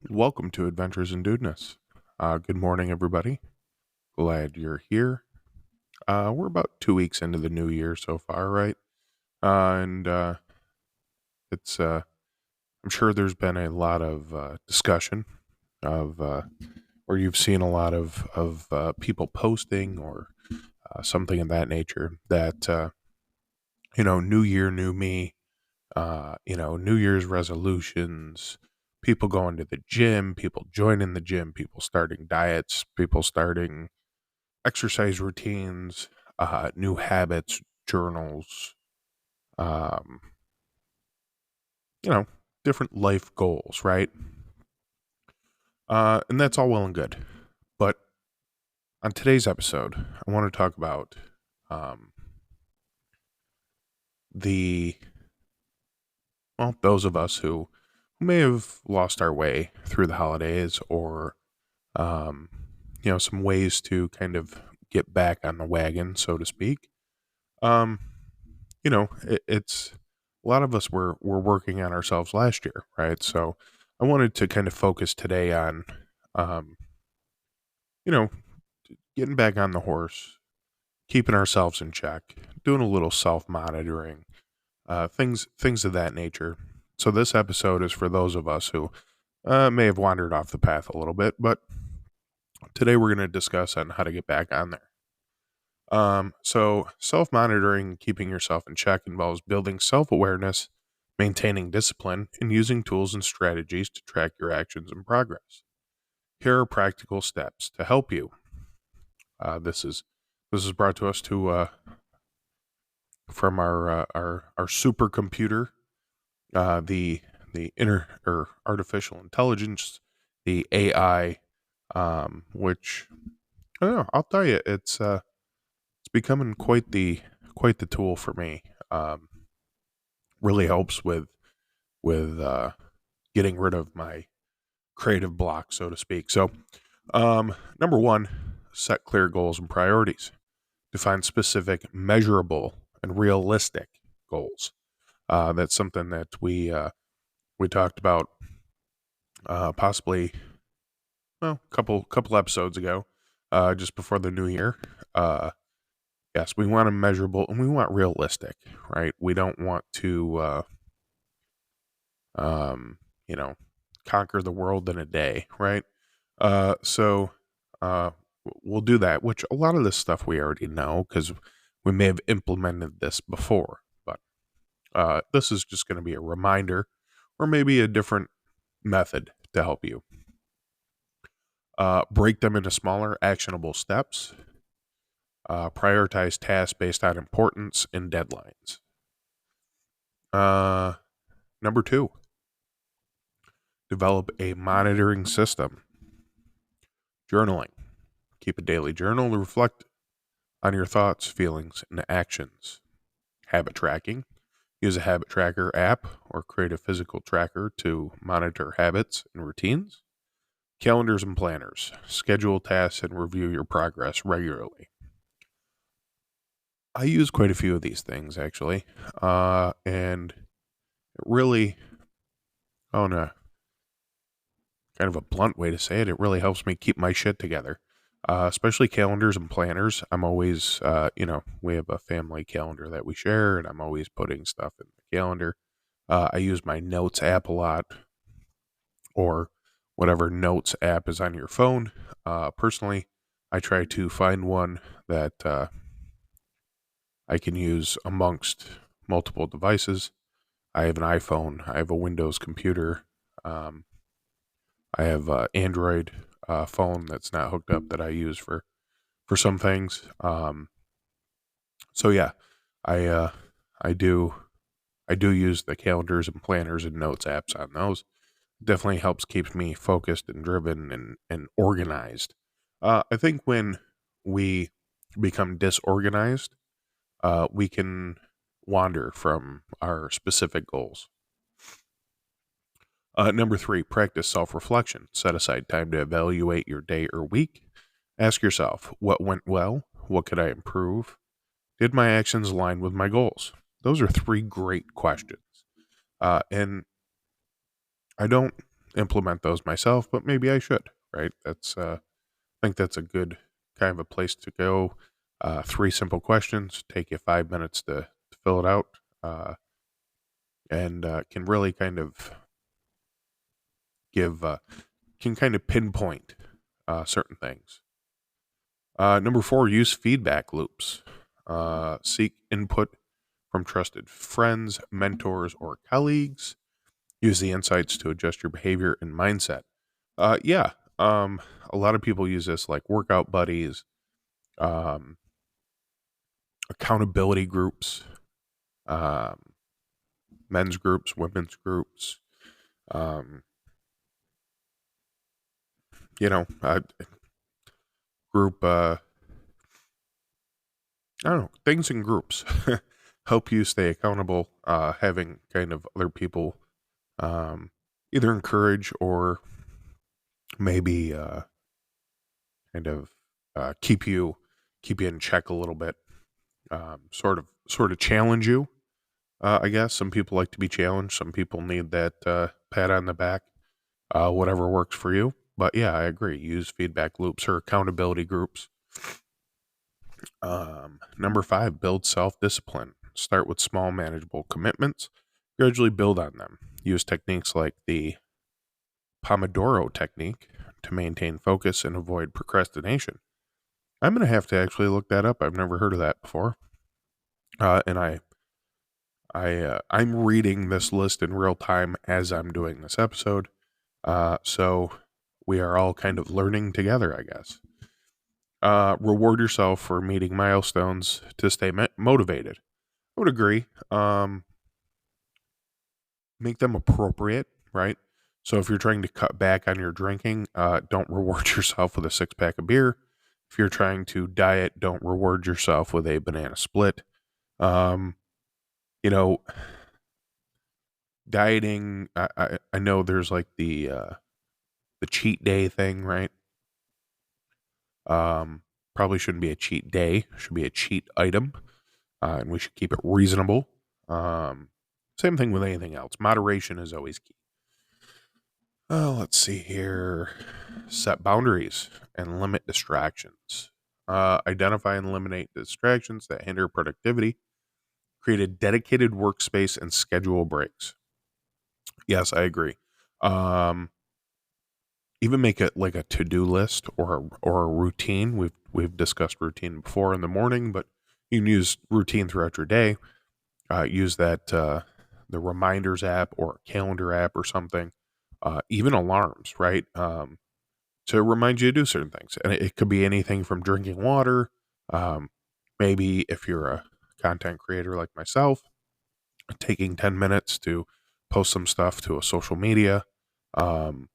Welcome to Adventures in Dudeness. Good morning, everybody. Glad you're here. We're about 2 weeks into the new year so far, right? And it's I'm sure there's been a lot of discussion of or you've seen a lot of people posting or something of that nature that new year, new me. New Year's resolutions. People going to the gym, people joining the gym, people starting diets, people starting exercise routines, new habits, journals, um, you know, different life goals, right? And that's all well and good. But on today's episode, I want to talk about um, the, those of us who may have lost our way through the holidays or, um, some ways to kind of get back on the wagon, so to speak. Um, it's a lot of us were working on ourselves last year, right? So I wanted to kind of focus today on, um, you know, getting back on the horse, keeping ourselves in check, doing a little self monitoring, things of that nature. So this episode is for those of us who may have wandered off the path a little bit, but today we're going to discuss on how to get back on there. So self monitoring, keeping yourself in check involves building self awareness, maintaining discipline, and using tools and strategies to track your actions and progress. Here are practical steps to help you. This is brought to us from our supercomputer, the inner or artificial intelligence, the AI, which I don't know. I'll tell you, it's becoming quite the tool for me. Really helps with getting rid of my creative block, so to speak. So, number one, set clear goals and priorities. Define specific, measurable, and realistic goals. That's something that we talked about possibly a couple episodes ago, just before the new year. Yes, we want a measurable and we want realistic, right? We don't want to, um, you know, conquer the world in a day, right? So uh, we'll do that, which a lot of this stuff we already know because we may have implemented this before, but this is just going to be a reminder or maybe a different method to help you. Break them into smaller, actionable steps. Prioritize tasks based on importance and deadlines. Uh, Number two, develop a monitoring system. Journaling. Keep a daily journal to reflect on your thoughts, feelings, and actions. Habit tracking. Use a habit tracker app or create a physical tracker to monitor habits and routines. Calendars and planners. Schedule tasks and review your progress regularly. I use quite a few of these things actually, and it really, oh no, kind of a blunt way to say it, it really helps me keep my shit together. Especially calendars and planners. I'm always, we have a family calendar that we share, and I'm always putting stuff in the calendar. I use my notes app a lot, or whatever notes app is on your phone. Personally, I try to find one that I can use amongst multiple devices. I have an iPhone, I have a Windows computer, um, I have an Android phone that's not hooked up that I use for some things. So yeah, I uh, I do I do use the calendars and planners and notes apps on those. Definitely helps keeps me focused and driven and organized. I think when we become disorganized, we can wander from our specific goals. Number three, practice self reflection. Set aside time to evaluate your day or week. Ask yourself, what went well? What could I improve? Did my actions align with my goals? Those are three great questions. And I don't, implement those myself, but maybe I should, right? I think that's a good kind of a place to go. Three simple questions, take you 5 minutes to fill it out, and can really kind of give, can kind of pinpoint certain things. Number four, use feedback loops. Seek input from trusted friends, mentors, or colleagues. Use the insights to adjust your behavior and mindset. Yeah, a lot of people use this like workout buddies, um, accountability groups, um, men's groups, women's groups, um, group, I don't know, things in groups help you stay accountable. Having kind of other people um, either encourage or maybe kind of keep you in check a little bit. Sort of challenge you. I guess some people like to be challenged. Some people need that pat on the back. Whatever works for you. But yeah, I agree. Use feedback loops or accountability groups. Number five, build self discipline. Start with small, manageable commitments. Gradually build on them. Use techniques like the Pomodoro technique to maintain focus and avoid procrastination. I'm going to have to actually look that up. I've never heard of that before. And I'm reading this list in real time as I'm doing this episode. So we are all kind of learning together, I guess. Reward yourself for meeting milestones to stay motivated. I would agree. Make them appropriate, right? So if you're trying to cut back on your drinking, don't reward yourself with a 6 pack of beer. If you're trying to diet, don't reward yourself with a banana split. Um, you know, dieting. I know there's like the cheat day thing, right? Probably shouldn't be a cheat day. Should be a cheat item, and we should keep it reasonable. Um, Same thing with anything else. Moderation is always key. Let's see here. Set boundaries and limit distractions. Identify and eliminate distractions that hinder productivity. Create a dedicated workspace and schedule breaks. Yes, I agree. Um, Even make it like a to-do list or a routine. We've discussed routine before in the morning, but you can use routine throughout your day. Use that the reminders app or calendar app or something. Even alarms, right? To remind you to do certain things, and it could be anything from drinking water. Um, Maybe if you're a content creator like myself, taking 10 minutes to post some stuff to a social media. Um,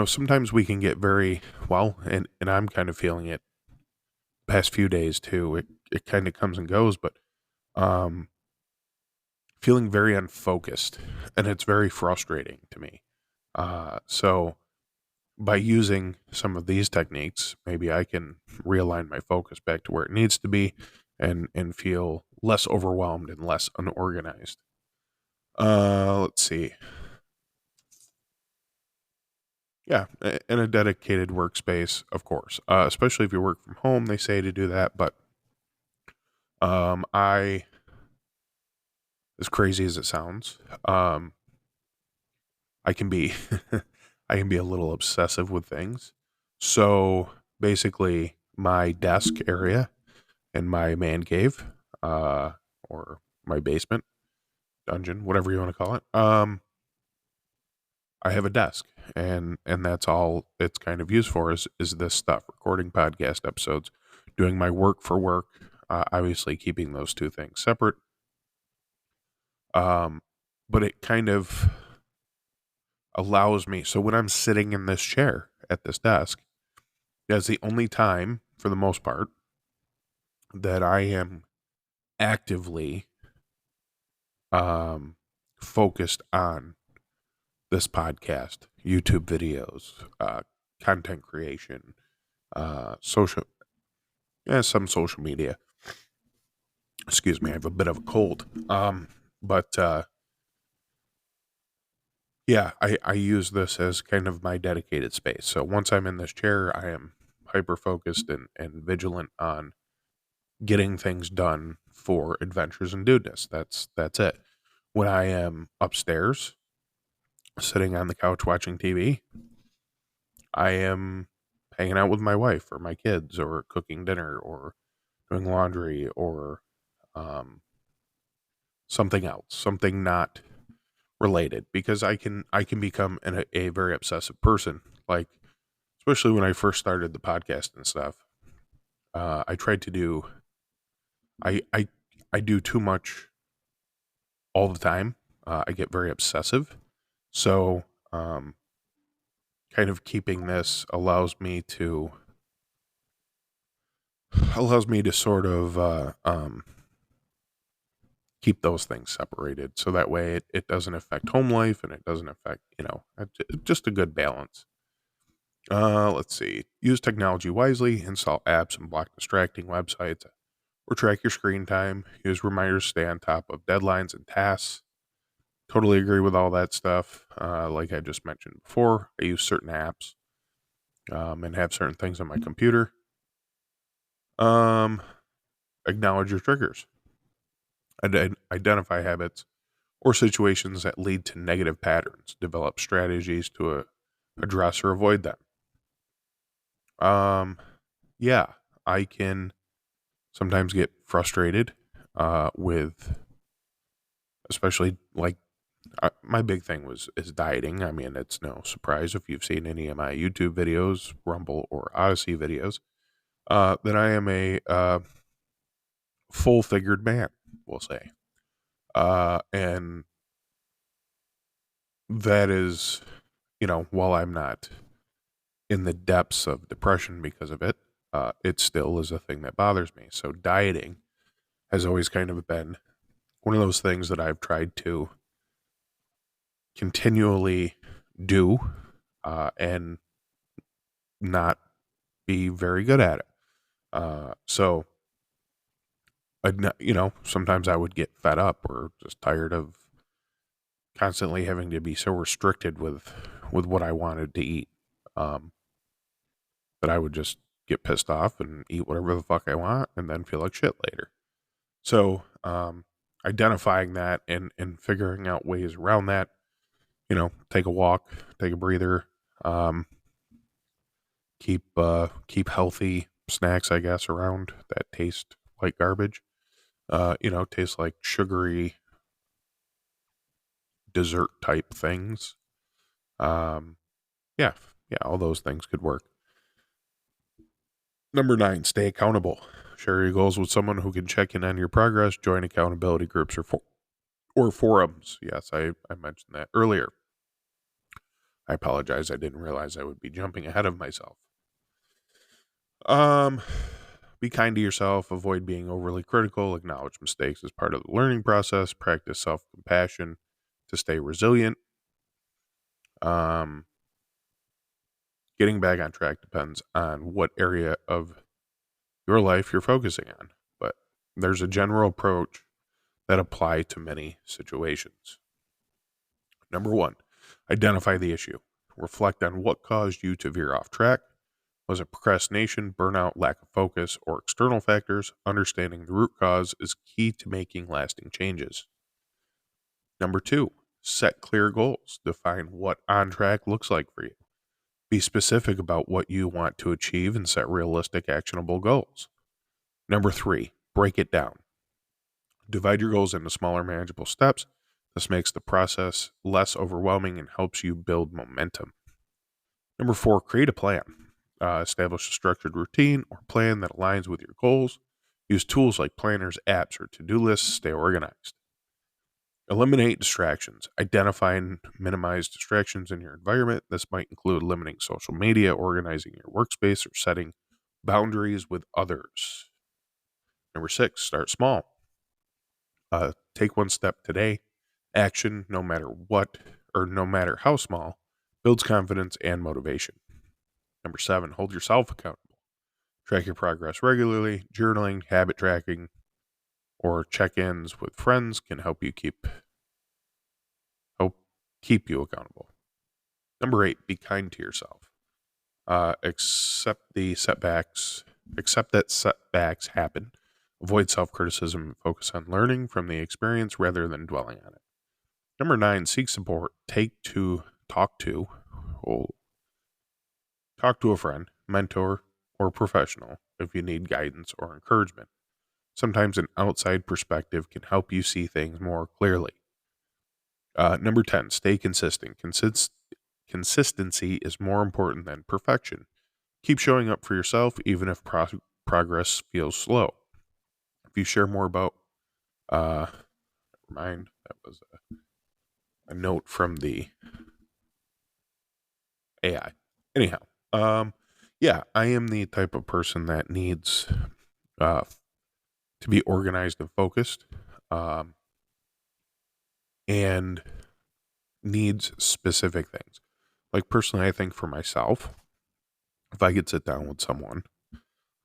Sometimes we can get very well, and I'm kind of feeling it past few days too. It kind of comes and goes, but um, feeling very unfocused, and it's very frustrating to me. So by using some of these techniques, maybe I can realign my focus back to where it needs to be, and feel less overwhelmed and less unorganized. Let's see. Yeah, in a dedicated workspace, of course. Especially if you work from home, they say to do that. But I, as crazy as it sounds, I can be, I can be a little obsessive with things. So basically, my desk area in my man cave, uh, or my basement dungeon, whatever you want to call it. I have a desk, and that's all it's kind of used for is this stuff, recording podcast episodes, doing my work for work, obviously keeping those two things separate. Um, but it kind of allows me. So when I'm sitting in this chair at this desk, that's the only time, for the most part, that I am actively um, focused on this podcast, YouTube videos, content creation, social, some social media. Excuse me, I have a bit of a cold. But Yeah, I use this as kind of my dedicated space. So once I'm in this chair, I am hyper focused and vigilant on getting things done for Adventures in Dudeness. That's it. When I am upstairs, sitting on the couch watching TV, I am hanging out with my wife or my kids or cooking dinner or doing laundry or um, something else, something not related, because I can become a very obsessive person. Like, especially when I first started the podcast and stuff, I tried to do I I I do too much all the time. I get very obsessive. So, um, kind of keeping this allows me to sort of keep those things separated, so that way it doesn't affect home life and it doesn't affect just a good balance. Let's see. Use technology wisely. Install apps and block distracting websites, or track your screen time. Use reminders to stay on top of deadlines and tasks. Totally agree with all that stuff. Like I just mentioned before, I use certain apps and have certain things on my computer. Um, Acknowledge your triggers. Identify habits or situations that lead to negative patterns. Develop strategies to address or avoid them. Um, yeah, I can sometimes get frustrated with, especially like my big thing is dieting. I mean, it's no surprise if you've seen any of my YouTube videos, Rumble or Odyssey videos, that I am a full figured man, we'll say. And that is, while I'm not in the depths of depression because of it, it still is a thing that bothers me. So dieting has always kind of been one of those things that I've tried to continually do and not be very good at it. So, sometimes I would get fed up or just tired of constantly having to be so restricted with what I wanted to eat, um, that I would just get pissed off and eat whatever the fuck I want and then feel like shit later. So, identifying that and figuring out ways around that, take a walk, take a breather, um, keep healthy snacks, I guess, around that taste like garbage. Taste like sugary dessert type things. Um, yeah, yeah, all those things could work. Number 9, stay accountable. Share your goals with someone who can check in on your progress. Join accountability groups or forums. Yes, I mentioned that earlier. I apologize. I didn't realize I would be jumping ahead of myself. Um, be kind to yourself. Avoid being overly critical. Acknowledge mistakes as part of the learning process. Practice self compassion to stay resilient. Um, Getting back on track depends on what area of your life you're focusing on, but there's a general approach that apply to many situations. Number 1, identify the issue. Reflect on what caused you to veer off track. Was it procrastination, burnout, lack of focus, or external factors? Understanding the root cause is key to making lasting changes. Number 2, set clear goals. Define what on track looks like for you. Be specific about what you want to achieve and set realistic, actionable goals. Number 3, break it down. Divide your goals into smaller, manageable steps. This makes the process less overwhelming and helps you build momentum. Number 4, create a plan. Establish a structured routine or plan that aligns with your goals. Use tools like planners, apps, or to-do lists to stay organized. Eliminate distractions. Identify and minimize distractions in your environment. This might include limiting social media, organizing your workspace, or setting boundaries with others. Number 6, start small. Take one step today. Action, no matter what or no matter how small, builds confidence and motivation. Number 7, hold yourself accountable. Track your progress regularly. Journaling, habit tracking, or check ins with friends can help keep you accountable. Number 8, be kind to yourself. Accept the setbacks. Accept that setbacks happen. Avoid self-criticism and focus on learning from the experience rather than dwelling on it. Number 9, seek support. Talk to, oh, talk to a friend, mentor, or professional if you need guidance or encouragement. Sometimes an outside perspective can help you see things more clearly. Number 10, stay consistent. Consistency is more important than perfection. Keep showing up for yourself, even if progress feels slow. If you share more about, uh, mind, that was a note from the AI. Anyhow, yeah, I am the type of person that needs uh, to be organized and focused, um, and needs specific things. Like personally, I think for myself, if I could sit down with someone,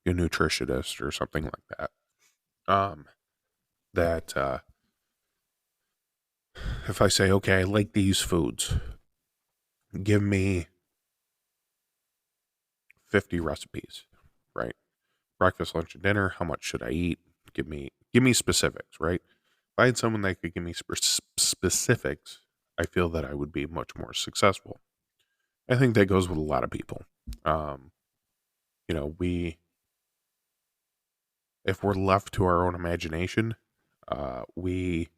a nutritionist or something like that, um, that if I say, okay, I like these foods, give me 50 recipes, right? Breakfast, lunch, and dinner. How much should I eat? Give me specifics, right? If I had someone that could give me specifics, I feel that I would be much more successful. I think that goes with a lot of people. Um, we if we're left to our own imagination, we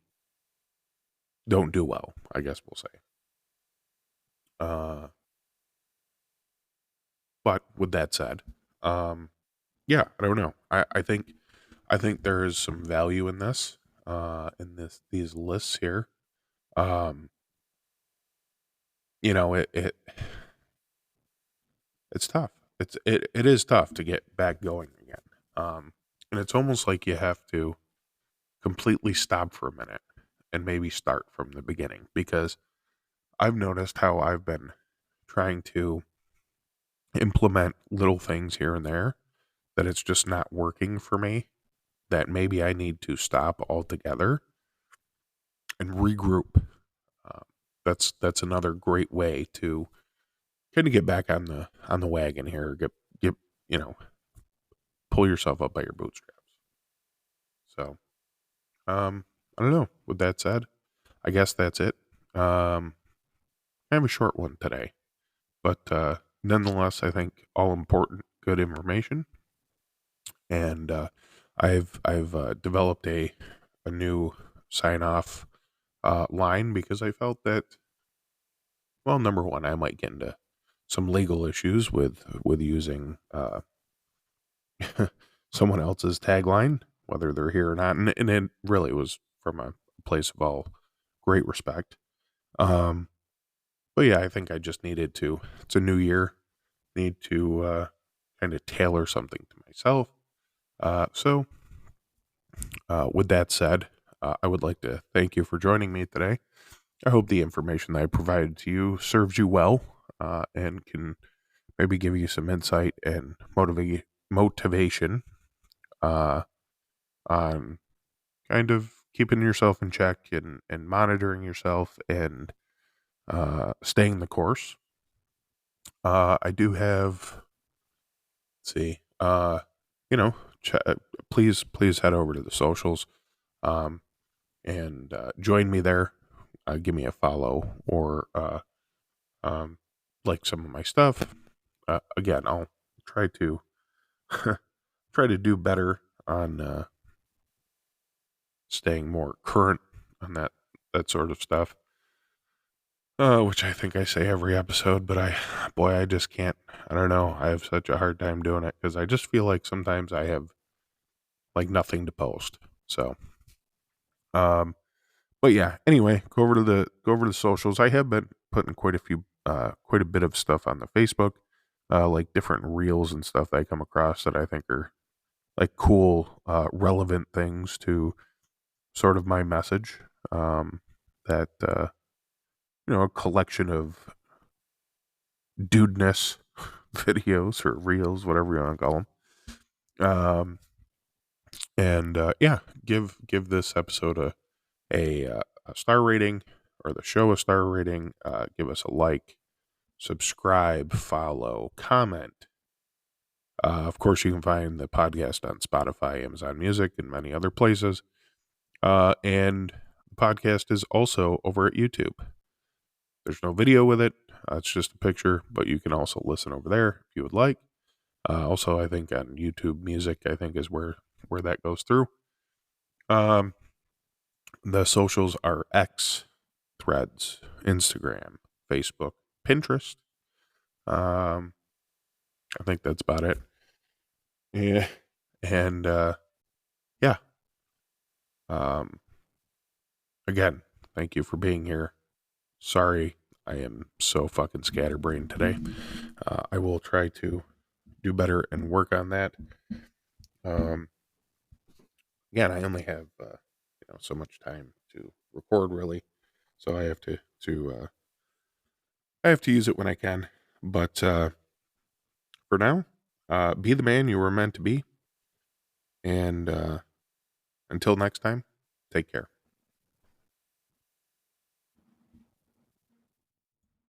don't do well. I guess we'll say. Uh, but with that said, um, yeah, I don't know. I think there is some value in this, these lists here. Um, it's tough. It is tough to get back going again. And it's almost like you have to completely stop for a minute and maybe start from the beginning, because I've noticed how I've been trying to implement little things here and there that it's just not working for me, that maybe I need to stop altogether and regroup. Um, that's another great way to kind of get back on the wagon here. Get you know pull yourself up by your bootstraps. So I don't know. With that said, I guess that's it. I have a short one today, but nonetheless, I think all important, good information. And I've developed a new sign off line, because I felt that, well, number one, I might get into some legal issues with using someone else's tagline, whether they're here or not, and it really was from a place of all great respect. Um, but yeah, I think I just needed to. It's a new year. Need to kind of tailor something to myself. So, with that said, I would like to thank you for joining me today. I hope the information that I provided to you serves you well, and can maybe give you some insight and motivation uh, on kind of keeping yourself in check, and monitoring yourself, and staying the course. I do have, let's see, you know, please head over to the socials, um, and join me there. Give me a follow, or um, like some of my stuff. Again, I'll try to try to do better on staying more current on that sort of stuff. Which I think I say every episode, but I just can't. I don't know. I have such a hard time doing it, because I just feel like sometimes I have like nothing to post. So, um, but yeah. Anyway, go over to the socials. I have been putting quite a bit of stuff on the Facebook, like different reels and stuff that I come across that I think are like cool, relevant things to sort of my message. That a collection of dudeness videos or reels, whatever you want to call them. And yeah, give this episode a star rating, or the show a star rating, give us a like, subscribe, follow, comment. Of course, you can find the podcast on Spotify, Amazon Music, and many other places. And the podcast is also over at YouTube. There's no video with it. It's just a picture, but you can also listen over there if you would like. Also, I think on YouTube Music, I think is where that goes through. The socials are X, Threads, Instagram, Facebook, Pinterest. I think that's about it. Yeah, and yeah. Um, Again, thank you for being here. Sorry, I am so fucking scatterbrained today. I will try to do better and work on that. Um, Again, I only have so much time to record, really, so I have to I have to use it when I can. But for now, be the man you were meant to be, and until next time, take care.